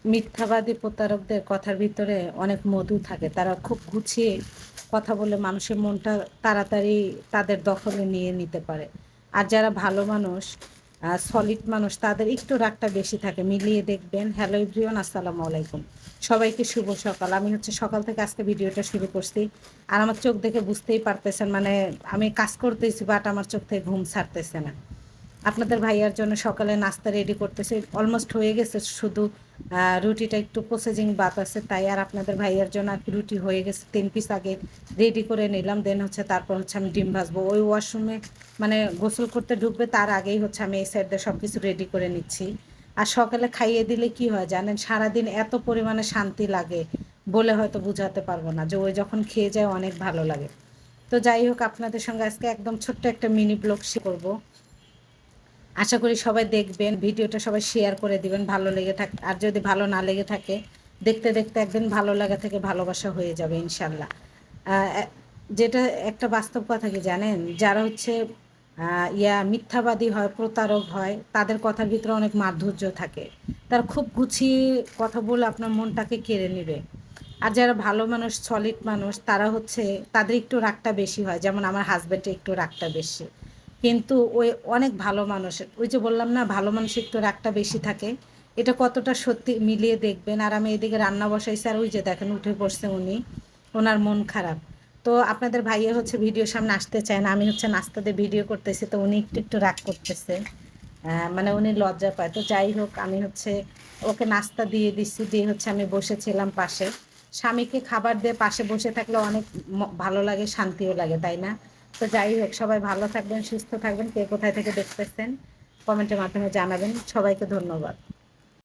মিথ্যাবাদী প্রতারকদের কথার ভিতরে অনেক মধু থাকে। তারা খুব গুছিয়ে কথা বলে মানুষের মনটা তাড়াতাড়ি তাদের দখলে নিয়ে নিতে পারে। আর যারা ভালো মানুষ, সলিড মানুষ, তাদের একটু রাগটা বেশি থাকে। মিলিয়ে দেখবেন। হ্যালো এভরিওয়ান, আসসালামু আলাইকুম। সবাইকে শুভ সকাল। আমি হচ্ছে সকাল থেকে আজকে ভিডিওটা শুরু করছি। আর আমার চোখ দেখে বুঝতেই পারতেছেন, মানে আমি কাজ করতেছি বাট আমার চোখ থেকে ঘুম ছাড়তেছে না। আপনাদের ভাইয়ার জন্য সকালে নাস্তা রেডি করতেছে, অলমোস্ট হয়ে গেছে, শুধু রুটিটা একটু প্রসেসিং বাত আছে তাই। আর আপনাদের ভাইয়ার জন্য আর কি রুটি হয়ে গেছে, 3 পিস আগে রেডি করে নিলাম। দেন হচ্ছে তারপর হচ্ছে আমি ডিম ভাজবো। ওই ওয়াশরুমে মানে গোসল করতে ঢুকবে তার আগেই হচ্ছে আমি এই সাইড দিয়ে সব কিছু রেডি করে নিচ্ছি। আর সকালে খাইয়ে দিলে কি হয় জানেন, সারাদিন এত পরিমাণে শান্তি লাগে বলে হয়তো বোঝাতে পারবো না, যে ওই যখন খেয়ে যায় অনেক ভালো লাগে। তো যাই হোক, আপনাদের সঙ্গে আজকে একদম ছোট্ট একটা মিনি ব্লগ শেয়ার করবো। আশা করি সবাই দেখবেন, ভিডিওটা সবাই শেয়ার করে দিবেন ভালো লেগে থাকে। আর যদি ভালো না লেগে থাকে, দেখতে দেখতে একদিন ভালো লাগা থেকে ভালোবাসা হয়ে যাবে ইনশাল্লাহ। যেটা একটা বাস্তব কথা কি জানেন, যারা হচ্ছে মিথ্যাবাদী হয়, প্রতারক হয়, তাদের কথার ভিতরে অনেক মাধুর্য থাকে। তারা খুব গুছিয়ে কথা বলে আপনার মনটাকে কেড়ে নেবে। আর যারা ভালো মানুষ, সলিড মানুষ, তারা হচ্ছে তাদের একটু রাগটা বেশি হয়। যেমন আমার হাজব্যান্ডের একটু রাগটা বেশি, কিন্তু ওই অনেক ভালো মানুষের, ওই যে বললাম না, ভালো মানুষের একটু রাগটা বেশি থাকে। এটা কতটা সত্যি মিলিয়ে দেখবেন। আর আমি এদিকে রান্না বসাইছি, আর ওই যে দেখেন উঠে পড়ছে উনি, ওনার মন খারাপ। তো আপনাদের ভাইয়া হচ্ছে ভিডিওর সামনে আসতে চায় না, আমি হচ্ছে নাস্তা দিয়ে ভিডিও করতেছি, তো উনি একটু একটু রাগ করতেছে। মানে উনি লজ্জা পায়। তো যাই হোক, আমি হচ্ছে ওকে নাস্তা দিয়ে দিচ্ছি, দিয়ে হচ্ছে আমি বসেছিলাম পাশে। স্বামীকে খাবার দিয়ে পাশে বসে থাকলে অনেক ভালো লাগে, শান্তিও লাগে, তাই না? তো যাই হোক, সবাই ভালো থাকবেন, সুস্থ থাকবেন। কে কোথায় থেকে দেখতেছেন কমেন্টের মাধ্যমে জানাবেন। সবাইকে ধন্যবাদ।